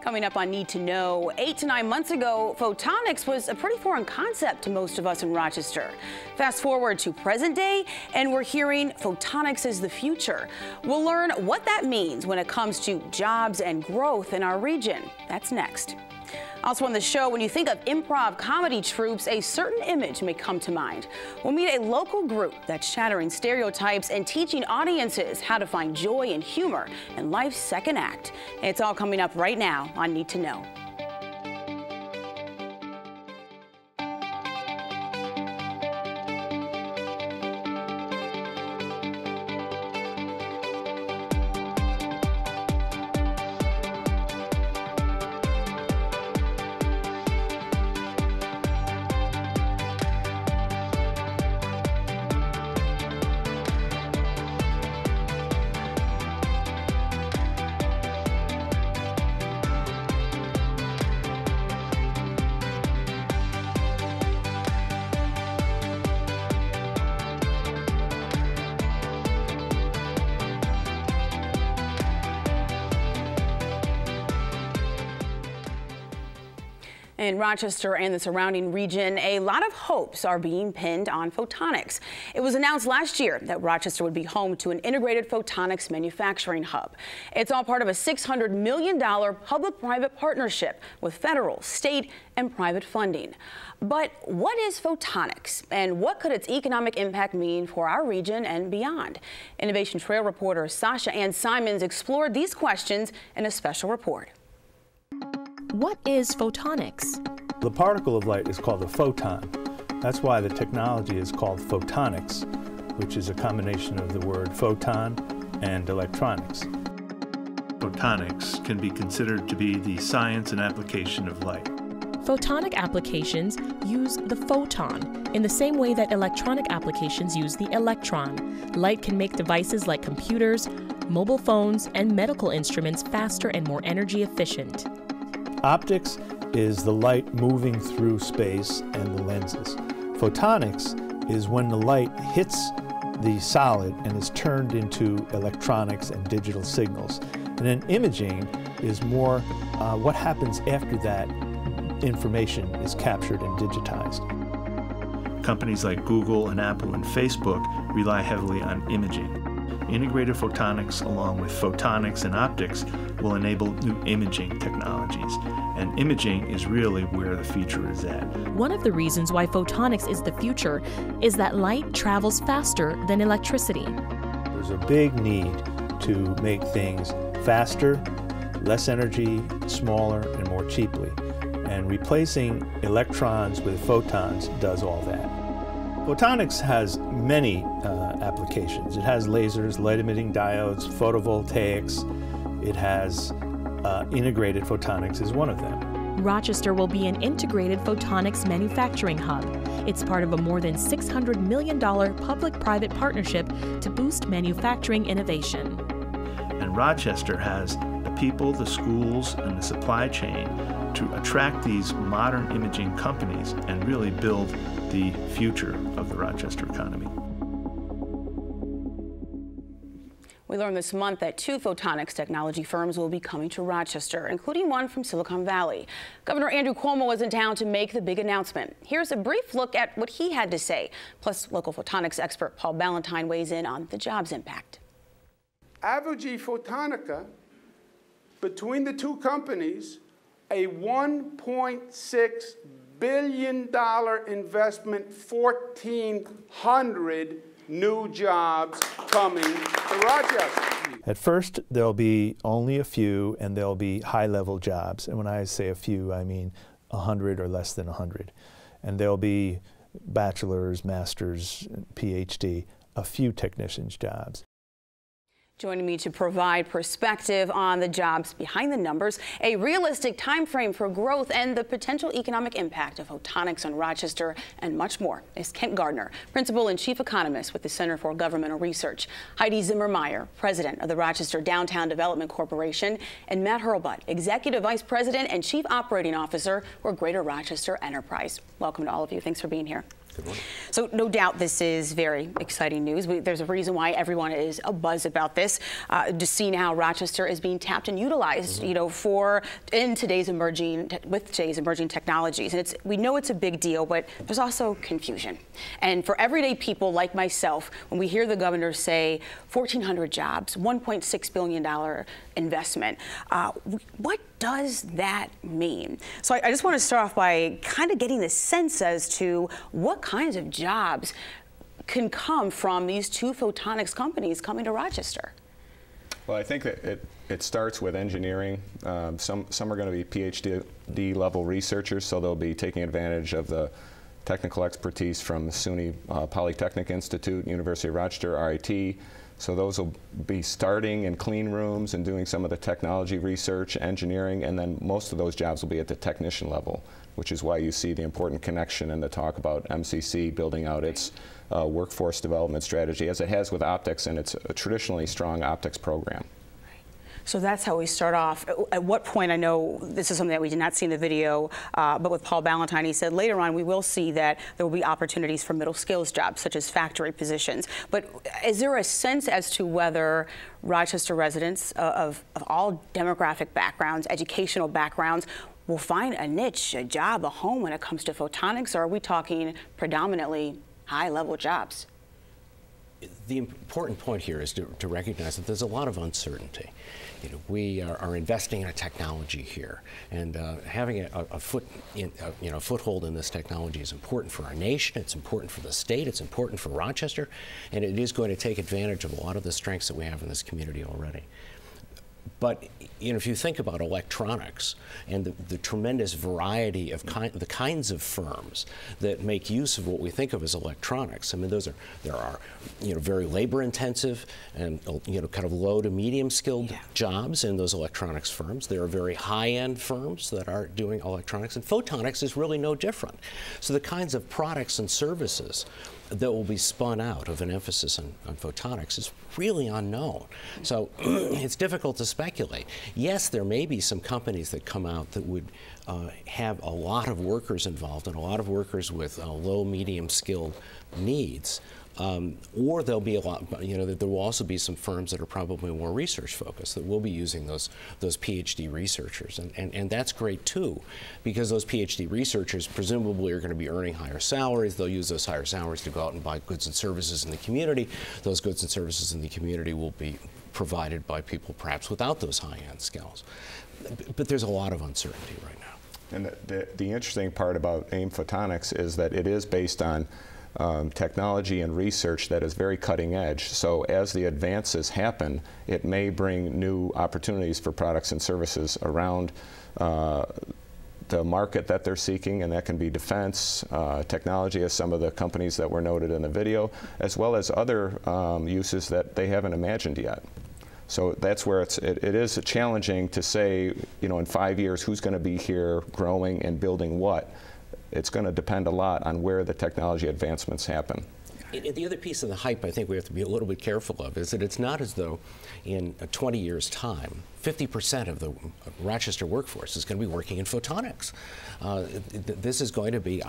Coming up on Need to Know, 8 to 9 months ago, photonics was a pretty foreign concept to most of us in Rochester. Fast forward to present day, and we're hearing photonics is the future. We'll learn what that means when it comes to jobs and growth in our region. That's next. Also on the show, when you think of improv comedy troupes, a certain image may come to mind. We'll meet a local group that's shattering stereotypes and teaching audiences how to find joy and humor in life's second act. It's all coming up right now on Need to Know. In Rochester and the surrounding region, a lot of hopes are being pinned on photonics. It was announced last year that Rochester would be home to an integrated photonics manufacturing hub. It's all part of a $600 million public-private partnership with federal, state, and private funding. But what is photonics, and what could its economic impact mean for our region and beyond? Innovation Trail reporter Sasha Ann Simons explored these questions in a special report. What is photonics? The particle of light is called a photon. That's why the technology is called photonics, which is a combination of the word photon and electronics. Photonics can be considered to be the science and application of light. Photonic applications use the photon in the same way that electronic applications use the electron. Light can make devices like computers, mobile phones, and medical instruments faster and more energy efficient. Optics is the light moving through space and the lenses. Photonics is when the light hits the solid and is turned into electronics and digital signals. And then imaging is more what happens after that information is captured and digitized. Companies like Google and Apple and Facebook rely heavily on imaging. Integrated photonics along with photonics and optics will enable new imaging technologies, and imaging is really where the future is at. One of the reasons why photonics is the future is that light travels faster than electricity. There's a big need to make things faster, less energy, smaller, and more cheaply. And replacing electrons with photons does all that. Photonics has many applications. It has lasers, light-emitting diodes, photovoltaics. It has integrated photonics is one of them. Rochester will be an integrated photonics manufacturing hub. It's part of a more than $600 million public-private partnership to boost manufacturing innovation. And Rochester has the people, the schools, and the supply chain to attract these modern imaging companies and really build the future of the Rochester economy. We learned this month that 2 photonics technology firms will be coming to Rochester, including one from Silicon Valley. Governor Andrew Cuomo was in town to make the big announcement. Here's a brief look at what he had to say. Plus, local photonics expert Paul Ballantyne weighs in on the jobs impact. Avogy Photonica, between the 2 companies, a $1.6 billion investment, 1,400 new jobs coming to Rochester. At first, there'll be only a few, and there'll be high-level jobs. And when I say a few, I mean 100 or less than 100. And there'll be bachelor's, master's, PhD, a few technicians' jobs. Joining me to provide perspective on the jobs behind the numbers, a realistic time frame for growth, and the potential economic impact of photonics on Rochester, and much more, is Kent Gardner, Principal and Chief Economist with the Center for Governmental Research, Heidi Zimmermeyer, President of the Rochester Downtown Development Corporation, and Matt Hurlbut, Executive Vice President and Chief Operating Officer for Greater Rochester Enterprise. Welcome to all of you. Thanks for being here. Good morning. So no doubt this is very exciting news. There's a reason why everyone is abuzz about this. Just seeing how Rochester is being tapped and utilized, you know, with today's emerging technologies. And we know it's a big deal, but there's also confusion. And for everyday people like myself, when we hear the governor say 1,400 jobs, $1.6 billion investment, what does that mean? So I just want to start off by kind of getting the sense as to what kinds of jobs can come from these two photonics companies coming to Rochester. Well, I think that it starts with engineering. Some are going to be PhD level researchers, so they'll be taking advantage of the technical expertise from SUNY Polytechnic Institute, University of Rochester, RIT. So those will be starting in clean rooms and doing some of the technology research, engineering, and then most of those jobs will be at the technician level, which is why you see the important connection and the talk about MCC building out its workforce development strategy, as it has with optics, and it's a traditionally strong optics program. So that's how we start off. At what point, I know this is something that we did not see in the video, but with Paul Ballantyne, he said later on we will see that there will be opportunities for middle skills jobs, such as factory positions. But is there a sense as to whether Rochester residents of all demographic backgrounds, educational backgrounds, will find a niche, a job, a home when it comes to photonics, or are we talking predominantly high-level jobs? The important point here is to recognize that there's a lot of uncertainty. You know, we are investing in a technology here, and having a foothold in this technology is important for our nation. It's important for the state. It's important for Rochester, and it is going to take advantage of a lot of the strengths that we have in this community already. But you know, if you think about electronics and the tremendous variety of the kinds of firms that make use of what we think of as electronics, I mean, there are very labor-intensive and kind of low to medium skilled jobs in those electronics firms. There are very high-end firms that are doing electronics, and photonics is really no different. So the kinds of products and services that will be spun out of an emphasis on photonics is really unknown. So it's difficult to speculate. Yes, there may be some companies that come out that would have a lot of workers involved and a lot of workers with low, medium skilled needs. Or there'll be a lot, there will also be some firms that are probably more research focused that will be using those PhD researchers. And that's great too, because those PhD researchers presumably are going to be earning higher salaries. They'll use those higher salaries to go out and buy goods and services in the community. Those goods and services in the community will be provided by people perhaps without those high-end skills. But there's a lot of uncertainty right now. And the interesting part about AIM Photonics is that it is based on technology and research that is very cutting edge. So as the advances happen, it may bring new opportunities for products and services around the market that they're seeking, and that can be defense, technology, as some of the companies that were noted in the video, as well as other uses that they haven't imagined yet. So that's where it is challenging to say, in 5 years, who's going to be here growing and building what. It's going to depend a lot on where the technology advancements happen. The other piece of the hype I think we have to be a little bit careful of is that it's not as though in 20 years' time 50% of the Rochester workforce is going to be working in photonics. This is going to be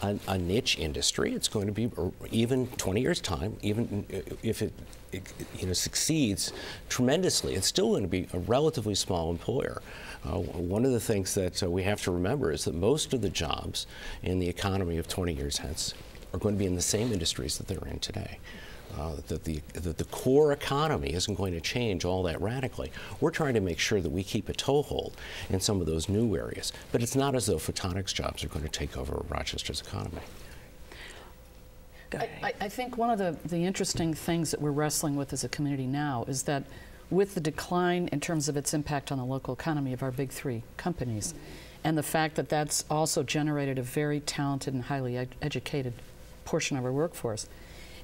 a niche industry. It's going to be, even 20 years' time, even if it succeeds tremendously, it's still going to be a relatively small employer. One of the things that we have to remember is that most of the jobs in the economy of 20 years hence are going to be in the same industries that they're in today. That the core economy isn't going to change all that radically. We're trying to make sure that we keep a toehold in some of those new areas, but it's not as though photonics jobs are going to take over Rochester's economy. I think one of the interesting things that we're wrestling with as a community now is that with the decline in terms of its impact on the local economy of our big three companies, and the fact that that's also generated a very talented and highly educated portion of our workforce,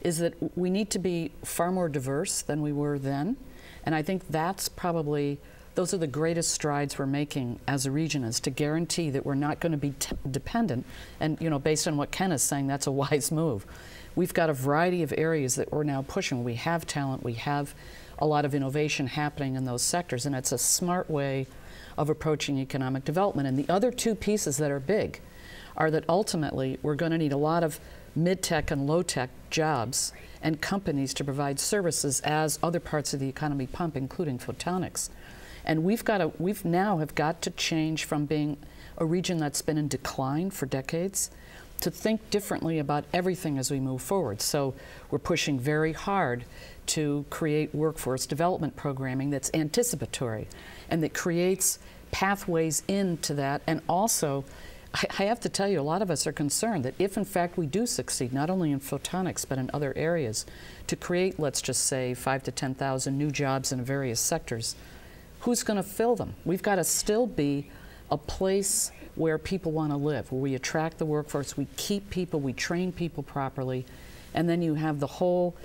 is that we need to be far more diverse than we were then. And I think that's probably, those are the greatest strides we're making as a region, is to guarantee that we're not going to be dependent. And based on what Ken is saying, that's a wise move. We've got a variety of areas that we're now pushing. We have talent, we have a lot of innovation happening in those sectors, and it's a smart way of approaching economic development. And the other two pieces that are big are that ultimately we're going to need a lot of mid-tech and low-tech jobs and companies to provide services as other parts of the economy pump, including photonics. And we've now have got to change from being a region that's been in decline for decades to think differently about everything as we move forward. So we're pushing very hard to create workforce development programming that's anticipatory and that creates pathways into that. And also, I have to tell you, a lot of us are concerned that if in fact we do succeed, not only in photonics but in other areas, to create, let's just say, 5,000 to 10,000 new jobs in various sectors, who's going to fill them? We've got to still be a place where people want to live, where we attract the workforce, we keep people, we train people properly, and then you have the whole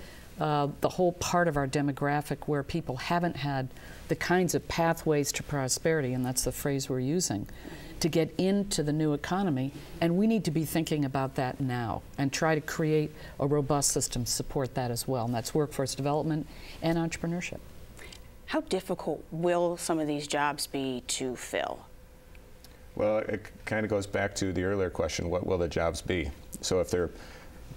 part of our demographic where people haven't had the kinds of pathways to prosperity, and that's the phrase we're using, to get into the new economy. And we need to be thinking about that now and try to create a robust system to support that as well, and that's workforce development and entrepreneurship. How difficult will some of these jobs be to fill? Well, it kind of goes back to the earlier question, what will the jobs be? So if they're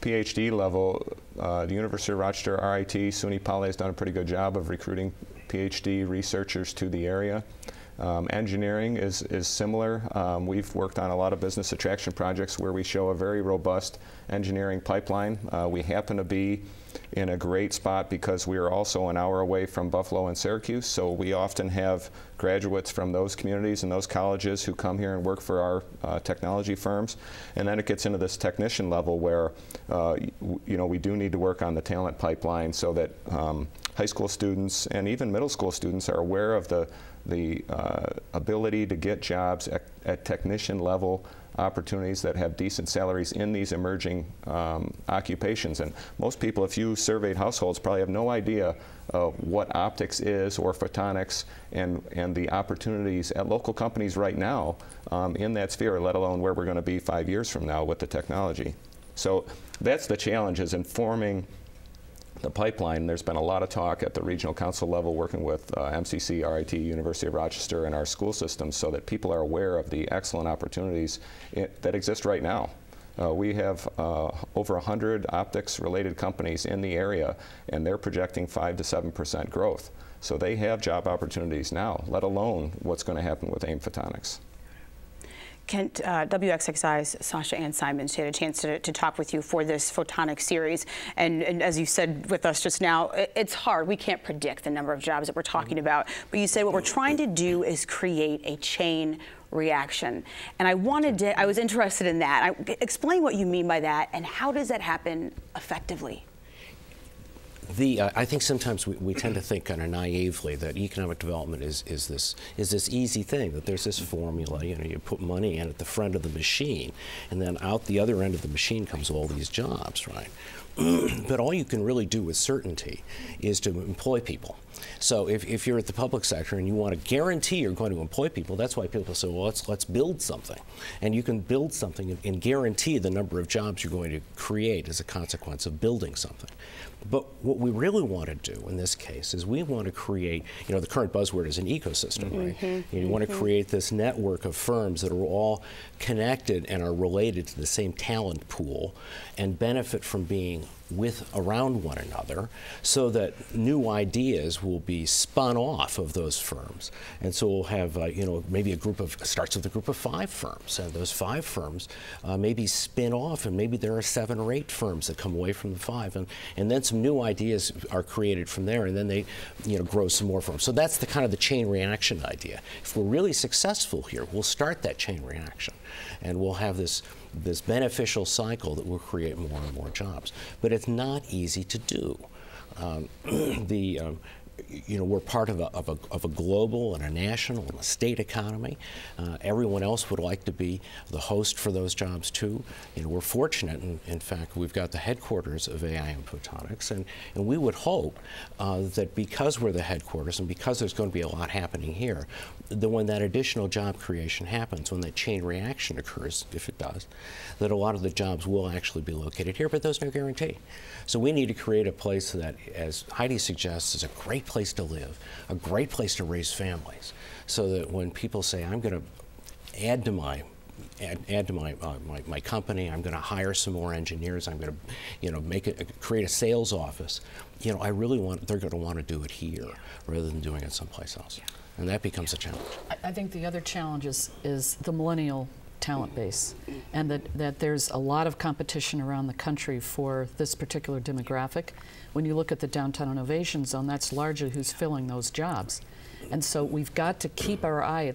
PhD level, the University of Rochester, RIT, SUNY Poly has done a pretty good job of recruiting PhD researchers to the area. Engineering is similar. We've worked on a lot of business attraction projects where we show a very robust engineering pipeline. We happen to be in a great spot because we are also an hour away from Buffalo and Syracuse, so we often have graduates from those communities and those colleges who come here and work for our technology firms. And then it gets into this technician level where we do need to work on the talent pipeline so that high school students and even middle school students are aware of the ability to get jobs at technician level opportunities that have decent salaries in these emerging occupations. And most people, if you surveyed households, probably have no idea what optics is or photonics and the opportunities at local companies right now in that sphere, let alone where we're going to be 5 years from now with the technology. So that's the challenge, is informing the pipeline. There's been a lot of talk at the regional council level working with MCC, RIT, University of Rochester, and our school systems so that people are aware of the excellent opportunities that exist right now. We have over 100 optics-related companies in the area, and they're projecting 5 to 7% growth. So they have job opportunities now, let alone what's going to happen with AIM Photonics. Kent, WXXI's Sasha Ann Simons had a chance to talk with you for this photonics series, and as you said with us just now, it's hard. We can't predict the number of jobs that we're talking about, but you said what we're trying to do is create a chain reaction, and I was interested in that. Explain what you mean by that, and how does that happen effectively? I think sometimes we tend to think kind of naively that economic development is this easy thing, that there's this formula, you put money in at the front of the machine, and then out the other end of the machine comes all these jobs, right? But all you can really do with certainty is to employ people. So if you're at the public sector and you want to guarantee you're going to employ people, that's why people say, well, let's build something. And you can build something and guarantee the number of jobs you're going to create as a consequence of building something. But what we really want to do in this case is we want to create, the current buzzword is an ecosystem, right? You want to create this network of firms that are all connected and are related to the same talent pool and benefit from being around one another, so that new ideas will be spun off of those firms. And so we'll have, maybe starts with a group of 5 firms, and those 5 firms maybe spin off, and maybe there are 7 or 8 firms that come away from the 5, and then some new ideas are created from there, and then they, grow some more firms. So that's the kind of the chain reaction idea. If we're really successful here, we'll start that chain reaction, and we'll have this beneficial cycle that will create more and more jobs. But it's not easy to do. We're part of a global and a national and a state economy. Everyone else would like to be the host for those jobs too. We're fortunate, in fact, we've got the headquarters of AI and Photonics, and we would hope that because we're the headquarters and because there's going to be a lot happening here, that when that additional job creation happens, when that chain reaction occurs, if it does, that a lot of the jobs will actually be located here, but there's no guarantee. So we need to create a place that, as Heidi suggests, is a great place to live, a great place to raise families, so that when people say, I'm going to add to my add to my company. I'm going to hire some more engineers. I'm going to, create a sales office. They're going to want to do it here rather than doing it someplace else. And that becomes a challenge. I think the other challenge is the millennial talent base, and that there's a lot of competition around the country for this particular demographic. When you look at the Downtown Innovation Zone, that's largely who's filling those jobs. And so we've got to keep our eye.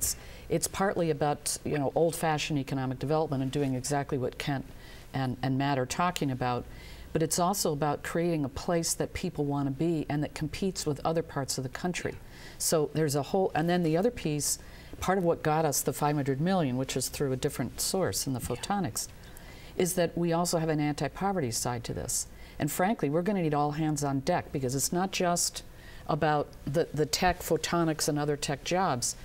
It's partly about old-fashioned economic development and doing exactly what Kent and Matt are talking about, but it's also about creating a place that people want to be and that competes with other parts of the country. So there's a whole, and then the other piece, part of what got us the $500 million, which is through a different source in the photonics, is that we also have an anti-poverty side to this. And frankly, we're going to need all hands on deck, because it's not just about the tech, photonics, and other tech jobs,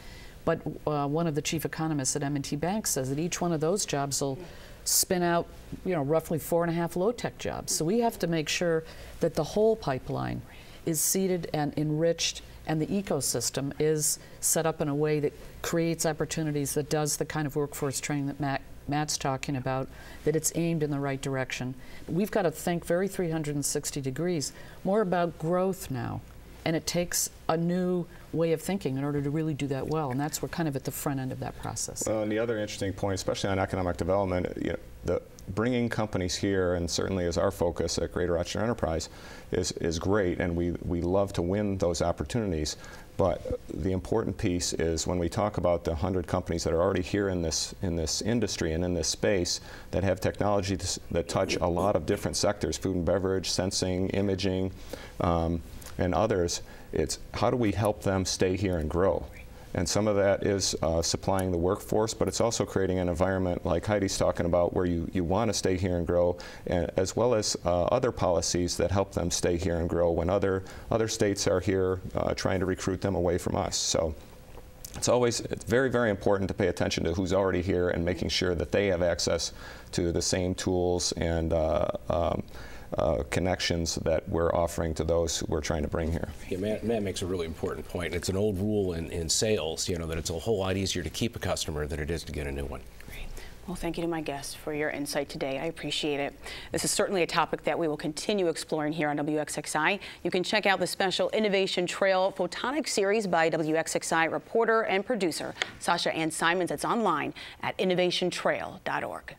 but one of the chief economists at M&T Bank says that each one of those jobs will spin out, roughly 4.5 low-tech jobs. So we have to make sure that the whole pipeline is seeded and enriched, and the ecosystem is set up in a way that creates opportunities, that does the kind of workforce training that Matt's talking about, that it's aimed in the right direction. We've got to think very 360 degrees, more about growth now. And it takes a new way of thinking in order to really do that well, and we're kind of at the front end of that process. Well, and the other interesting point, especially on economic development, the bringing companies here, and certainly is our focus at Greater Rochester Enterprise, is great, and we love to win those opportunities. But the important piece is when we talk about the 100 companies that are already here in this industry and in this space that have technology that touch a lot of different sectors: food and beverage, sensing, imaging, and others. It's how do we help them stay here and grow? And some of that is supplying the workforce, but it's also creating an environment like Heidi's talking about where you want to stay here and grow, and as well as other policies that help them stay here and grow when other states are here trying to recruit them away from us. So it's very, very important to pay attention to who's already here and making sure that they have access to the same tools and connections that we're offering to those we're trying to bring here. Yeah, Matt makes a really important point. It's an old rule in sales, that it's a whole lot easier to keep a customer than it is to get a new one. Great. Well, thank you to my guests for your insight today. I appreciate it. This is certainly a topic that we will continue exploring here on WXXI. You can check out the special Innovation Trail Photonics series by WXXI reporter and producer Sasha Ann Simons. It's online at innovationtrail.org.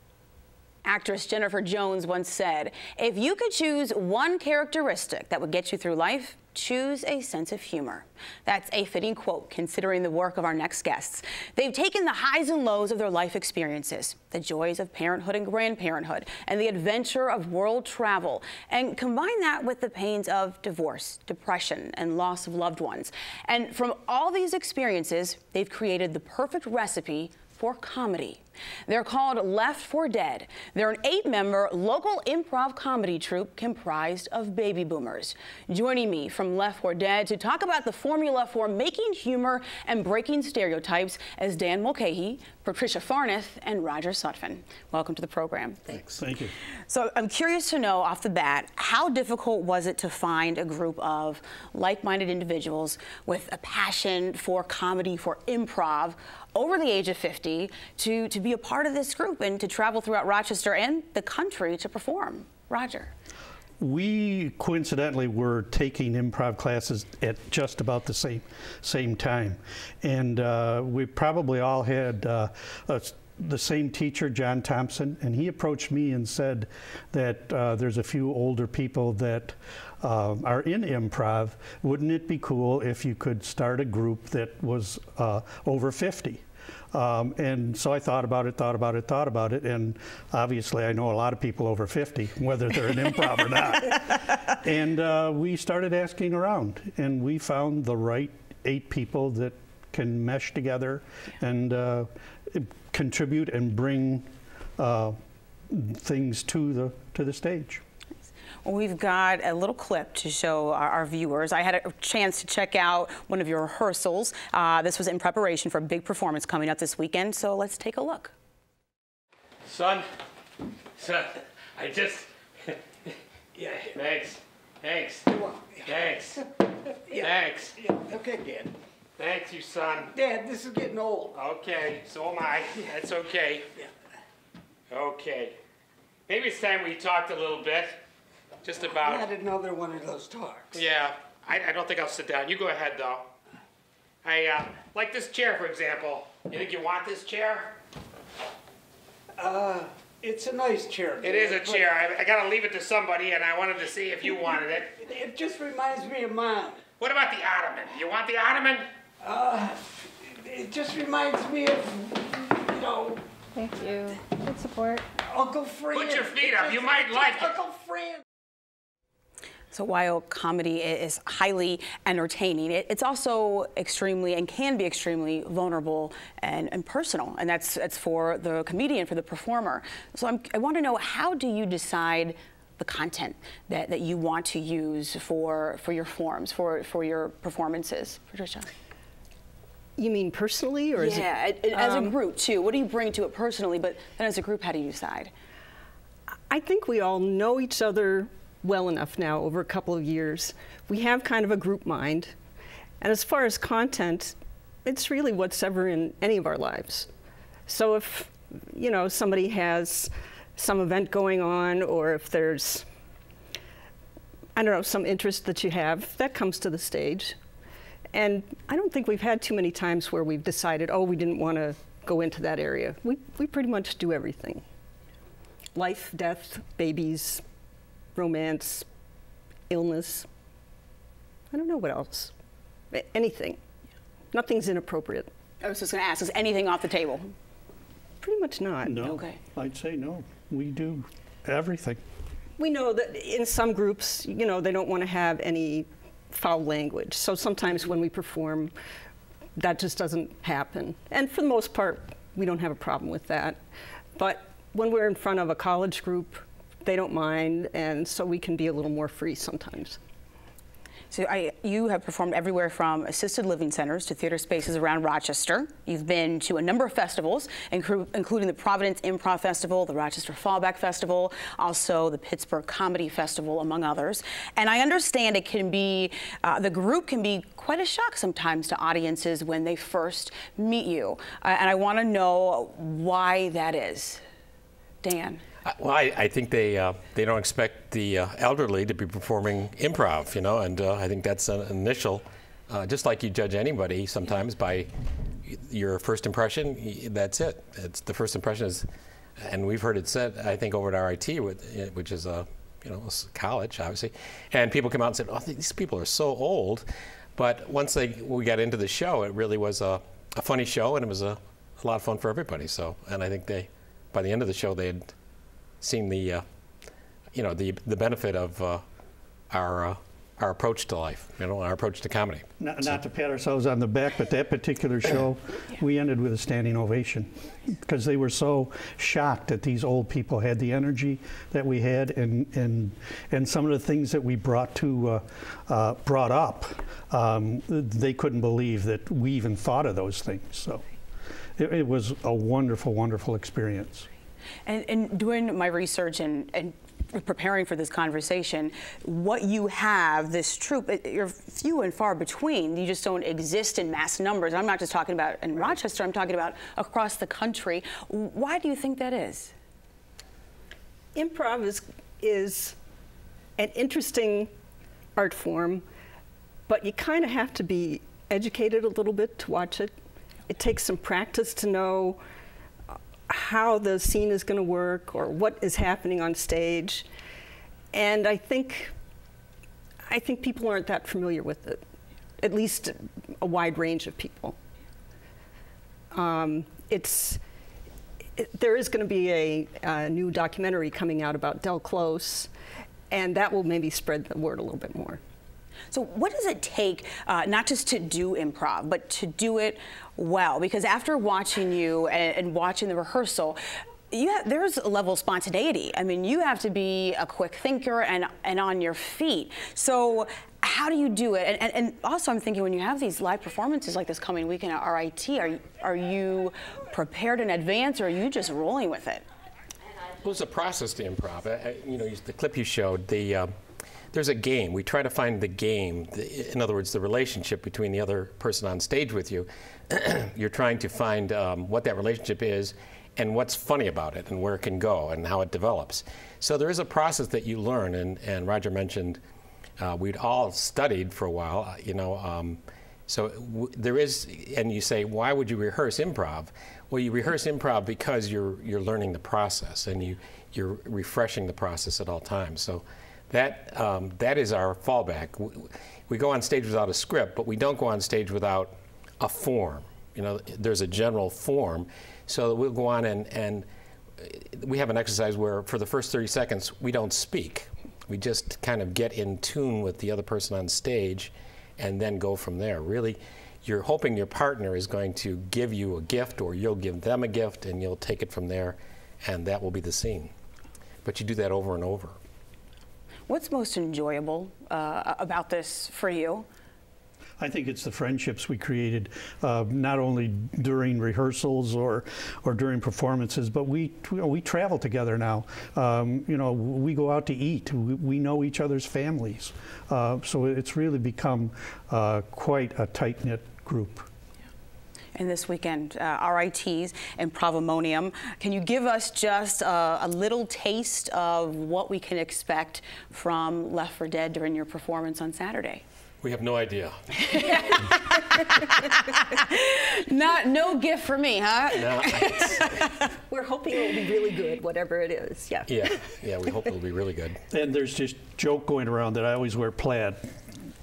Actress Jennifer Jones once said, "If you could choose one characteristic that would get you through life, choose a sense of humor." That's a fitting quote considering the work of our next guests. They've taken the highs and lows of their life experiences, the joys of parenthood and grandparenthood, and the adventure of world travel, and combine that with the pains of divorce, depression, and loss of loved ones. And from all these experiences, they've created the perfect recipe for comedy. They're called Left for Dead. They're an 8-member local improv comedy troupe comprised of baby boomers. Joining me from Left for Dead to talk about the formula for making humor and breaking stereotypes is Dan Mulcahy, Patricia Farneth, and Roger Sutphin. Welcome to the program. Thanks. Thank you. So I'm curious to know off the bat, how difficult was it to find a group of like-minded individuals with a passion for comedy, for improv, over the age of 50 to be a part of this group and to travel throughout Rochester and the country to perform? Roger. We coincidentally were taking improv classes at just about the same time, and we probably all had the same teacher, John Thompson, and he approached me and said that there's a few older people that are in improv. Wouldn't it be cool if you could start a group that was over 50? And so I thought about it, and obviously I know a lot of people over 50, whether they're in improv or not. And we started asking around, and we found the right 8 people that can mesh together and contribute and bring things to the stage. Well, we've got a little clip to show our viewers. I had a chance to check out one of your rehearsals. This was in preparation for a big performance coming up this weekend, so let's take a look. Son, I just, yeah, thanks. Yeah. Okay, Dad. Thanks, you son. Dad, this is getting old. Okay, so am I. That's okay. Okay. Maybe it's time we talked a little bit. Just about. I had another one of those talks. Yeah, I don't think I'll sit down. You go ahead, though. Like this chair, for example. You think you want this chair? It's a nice chair. It is a chair. I gotta leave it to somebody, and I wanted to see if you wanted it. It just reminds me of Mom. What about the ottoman? You want the ottoman? It just reminds me of, you know, Thank you. Good support. Uncle Fran. Put your feet up. You might like it. Uncle Fran. So while comedy is highly entertaining, it's also extremely and can be extremely vulnerable and personal, and that's for the comedian, for the performer. So I want to know, how do you decide the content that you want to use for your forms, for your performances, Patricia? You mean personally, or as a group too? What do you bring to it personally, but then as a group, how do you decide? I think we all know each other well enough now over a couple of years. We have kind of a group mind. And as far as content, it's really what's ever in any of our lives. So if, you know, somebody has some event going on, or if there's, I don't know, some interest that you have, that comes to the stage. And I don't think we've had too many times where we've decided, oh, we didn't want to go into that area. We pretty much do everything. Life, death, babies, romance, illness. I don't know what else. Anything. Nothing's inappropriate. I was just going to ask, is anything off the table? Pretty much not. No. Okay. I'd say no. We do everything. We know that in some groups, you know, they don't want to have any foul language. So sometimes when we perform, that just doesn't happen. And for the most part, we don't have a problem with that. But when we're in front of a college group, they don't mind, and so we can be a little more free sometimes. So you have performed everywhere from assisted living centers to theater spaces around Rochester. You've been to a number of festivals, including the Providence Improv Festival, the Rochester Fallback Festival, also the Pittsburgh Comedy Festival, among others. And I understand it can be, the group can be quite a shock sometimes to audiences when they first meet you. And I want to know why that is. Dan. Well, I think they don't expect the elderly to be performing improv, you know, and I think that's an initial, just like you judge anybody sometimes by your first impression, that's it. It's the first impression is, and we've heard it said, I think over at RIT, which is a, you know, college, obviously, and people come out and said, oh, these people are so old, but once we got into the show, it really was a funny show, and it was a lot of fun for everybody. So, and I think by the end of the show, they had seen the, you know, the benefit of our approach to life, you know, our approach to comedy. Not to pat ourselves on the back, but that particular show, we ended with a standing ovation because they were so shocked that these old people had the energy that we had, and some of the things that we brought up, they couldn't believe that we even thought of those things. So it was a wonderful, wonderful experience. And doing my research and preparing for this conversation, what you have, this troupe, you're few and far between. You just don't exist in mass numbers. I'm not just talking about in Rochester, I'm talking about across the country. Why do you think that is? Improv is an interesting art form, but you kind of have to be educated a little bit to watch it. It takes some practice to know how the scene is going to work or what is happening on stage, and I think people aren't that familiar with it, at least a wide range of people. There is going to be a new documentary coming out about Del Close, and that will maybe spread the word a little bit more. So what does it take, not just to do improv, but to do it well? Because after watching you and watching the rehearsal, there's a level of spontaneity. I mean, you have to be a quick thinker and on your feet. So how do you do it? And also I'm thinking, when you have these live performances like this coming weekend at RIT, are you prepared in advance, or are you just rolling with it? Well, it's a process to improv. You know, the clip you showed, there's a game. We try to find the game, in other words, the relationship between the other person on stage with you. You're trying to find what that relationship is and what's funny about it and where it can go and how it develops. So there is a process that you learn, and Roger mentioned we'd all studied for a while, you know, there is, and you say, why would you rehearse improv? Well, you rehearse improv because you're learning the process and you're refreshing the process at all times. So that is our fallback. We go on stage without a script, but we don't go on stage without a form. You know, there's a general form. So we'll go on and we have an exercise where for the first 30 seconds we don't speak. We just kind of get in tune with the other person on stage and then go from there. Really, you're hoping your partner is going to give you a gift or you'll give them a gift and you'll take it from there and that will be the scene. But you do that over and over. What's most enjoyable about this for you? I think it's the friendships we created, not only during rehearsals or during performances, but we travel together now. You know, we go out to eat. We know each other's families. So it's really become quite a tight-knit group. And this weekend, RITs and Improvimonium. Can you give us just a little taste of what we can expect from Left 4 Dead during your performance on Saturday? We have no idea. No gift for me, huh? No. We're hoping it will be really good, whatever it is. Yeah. Yeah, we hope it'll be really good. And there's this joke going around that I always wear plaid,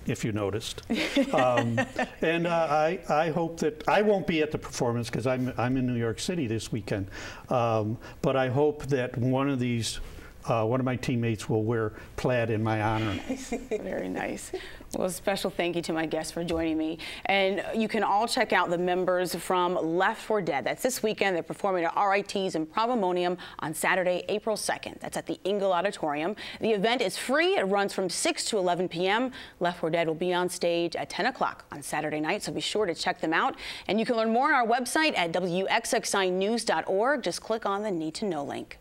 if you noticed. And I hope that I won't be at the performance because I'm in New York City this weekend. But I hope that one of my teammates will wear plaid in my honor. Very nice. Well, a special thank you to my guests for joining me. And you can all check out the members from Left 4 Dead. That's this weekend. They're performing at RIT's Improvimonium on Saturday, April 2nd. That's at the Engel Auditorium. The event is free. It runs from 6 to 11 p.m. Left 4 Dead will be on stage at 10 o'clock on Saturday night, so be sure to check them out. And you can learn more on our website at wxxinews.org. Just click on the Need to Know link.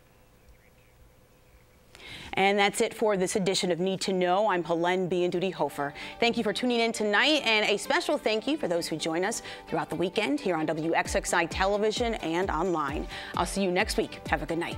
And that's it for this edition of Need to Know. I'm Helene Bianduti Hofer. Thank you for tuning in tonight, and a special thank you for those who join us throughout the weekend here on WXXI television and online. I'll see you next week. Have a good night.